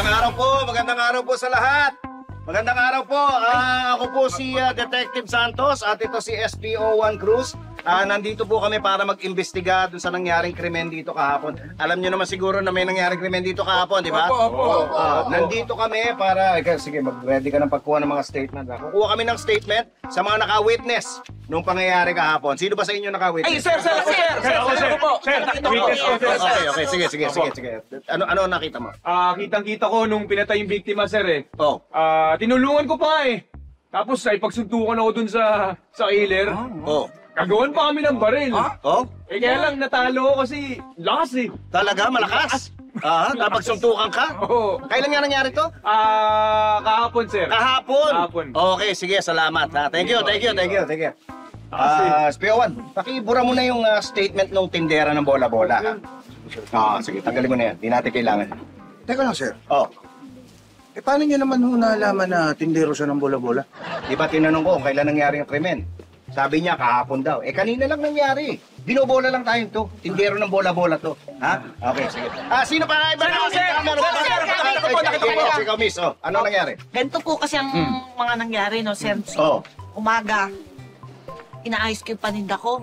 Magandang araw po sa lahat. Magandang araw po. Ako po si Detective Santos at ito si SPO1 Cruz. Nandito po kami para mag-imbestiga dun sa nangyaring krimen dito kahapon. Alam niyo naman siguro na may nangyaring krimen dito kahapon, di ba? Opo. Nandito kami para... Sige, mag-ready ka ng pagkuha ng mga statement. Kukuha kami ng statement sa mga naka-witness nung pangyayari kahapon. Sino ba sa inyo naka-witness? Ay, sir! Okay, sige. Ano nakita mo? Kitang-kita ko nung pinatay yung biktima, sir eh. Oh. Tinulungan ko pa eh. Tapos ay pagsuntukan ako dun sa killer. Oh. Kagawan pa kami ng baril. Oh? Kaya lang natalo ko kasi lakas eh. Talaga? Malakas? Napagsuntukan ka? Oo. Kailan nga nangyari to? Kahapon, sir. Kahapon? Okay, sige, salamat. Thank you. SPO1, pakibura mo na yung statement ng tindera ng bola-bola. Sige, tanggalin mo na yan. Di natin kailangan. Teka lang, sir. Oh. Paano nyo naman nalaman na tindero siya ng bola-bola? Di ba tinanong ko kung kailan nangyari yung krimen? Sabi niya, kahapon daw. Kanina lang nangyari. Binobola lang tayo to. Tindero ng bola-bola to. Ha? Okay, sige. Sino pa? Ikaw, miss. Ano nangyari? Ganito po kasi ang mga nangyari, no, sir? Umaga, inaayos ko yung paninda ko.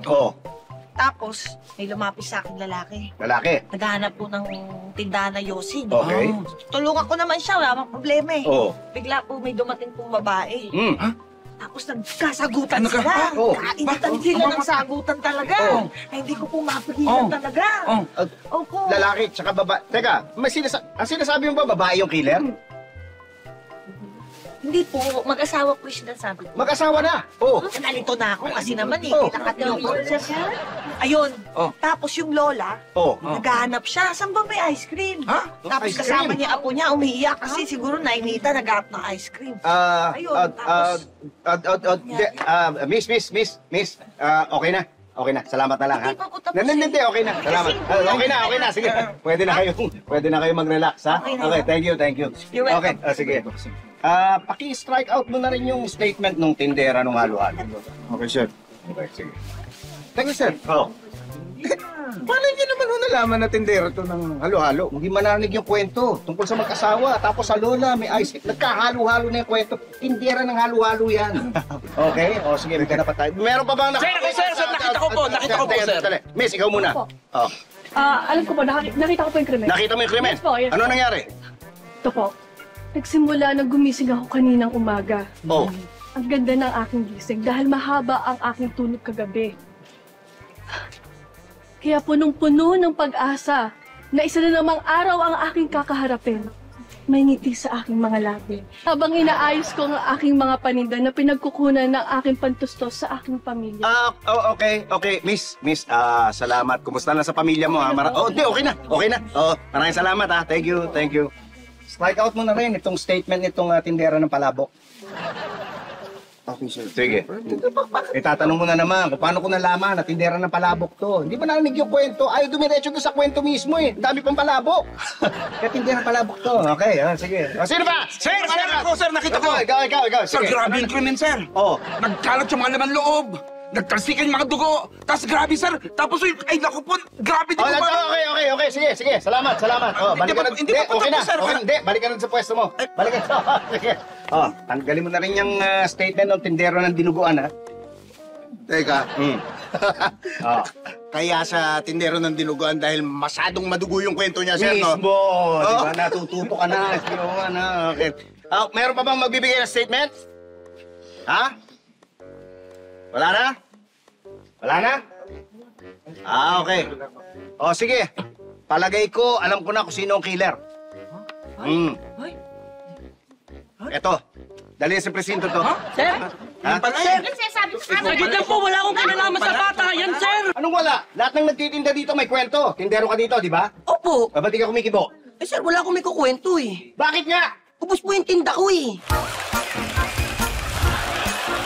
Tapos, may lumapis sa akin lalaki. Lalaki? Naghahanap po ng tindahan na yosin. Okay. Tulungan ko naman siya, wala mang problema eh. Bigla po may dumating pong babae. Tapos nagkasagutan sila. Kainitan sila ng sagutan talaga. Hindi ko po mapigilan talaga. Opo. Lalaki, tsaka babae. Teka, ang sinasabi mo ba babae yung killer? Hindi po, mag-asawa po siya sabi ko. Mag-asawa na? Nalito na ako kasi naman pinakatulog siya. Ayun. Tapos yung lola, naghahanap siya. Saan ba may ice cream? Tapos kasama niya apo niya, umiiyak kasi siguro nainita, naghahanap ng ice cream. Ayun, tapos... Miss, okay na. Okay na, salamat na lang, ha? Hindi, okay na. Salamat. Okay na, sige. Pwede na kayong mag-relax, ha? Okay, thank you. You're welcome. Okay, sige. Paki-strike out mo na rin yung statement nung tindera nung halo-halo. Okay, sir. Okay, sige. Teka, sir. Paano nyo naman nalaman na tindero to ng halo-halo? Hindi mananig yung kwento tungkol sa mag-asawa. Tapos sa lola, may ice. Nagkahalo-halo na yung kwento. Tindera ng halo-halo yan. Okay? Sige, magkana pa tayo. Meron pa bang Sir, nakita ko po, sir. Miss, ikaw muna. Alam ko po, nakita ko po yung krimen. Nakita mo yung krimen? Yes po, yes. Ano nangyari? Ito po, nagsimula na gumising ako kaninang umaga. Ang ganda ng aking gising dahil mahaba ang aking tulog kagabi. Kaya punong-puno ng pag-asa na isa na namang araw ang aking kakaharapin. May ngiti sa aking mga labi. Habang inaayos ko ang aking mga paninda na pinagkukunan ng aking pantustos sa aking pamilya. Okay. Miss, salamat. Kumusta na sa pamilya mo, ha? Okay na. Maraming salamat, ha? Thank you. Strike out mo na rin itong statement nitong tindera ng palabok. Okay, sir. Sige. Tatanong mo na naman kung paano ko nalaman na tindera ng palabok to. Hindi ba narinig yung kwento? Ay, dumiretso doon sa kwento mismo eh. Dami pang palabok. Kaya tindera ng palabok to. Okay, sige. Sino ba? Sir, nakita ko. Ikaw. Sir, grabe yung krimen, sir. Nagkalat yung mga laman loob. Nagtalsikan yung mga dugo. Tapos grabe, sir. Tapos, ay naku po, grabe din po ba? Okay. Sige. Salamat. Balik ka na. Hindi pa Okay na. sir. Hindi, balik ka na sa pwesto mo. Balik ka na. Sige. Tanggalin mo na rin yung statement ng tindero ng dinuguan, ha? Teka. Kaya sa tindero ng dinuguan dahil masyadong madugo yung kwento niya, sir, no? Mismo. Diba, natututo ka na. Okay. Meron pa bang magbibigay ng statement? Ha? Wala na? Okay. Sige. Palagay ko, alam ko na kung sino ang killer. Eto. Dali sa presinto to. Sir? Sir? Sagit lang po, wala akong kinalaman sa bata. Yan, sir. Anong wala? Lahat ng nagtitinda dito may kwento. Tindero ka dito, di ba? Opo. Ba't di ka kumikibo? Sir, wala akong may kukwento eh. Bakit nga? Ubus po yung tinda ko eh.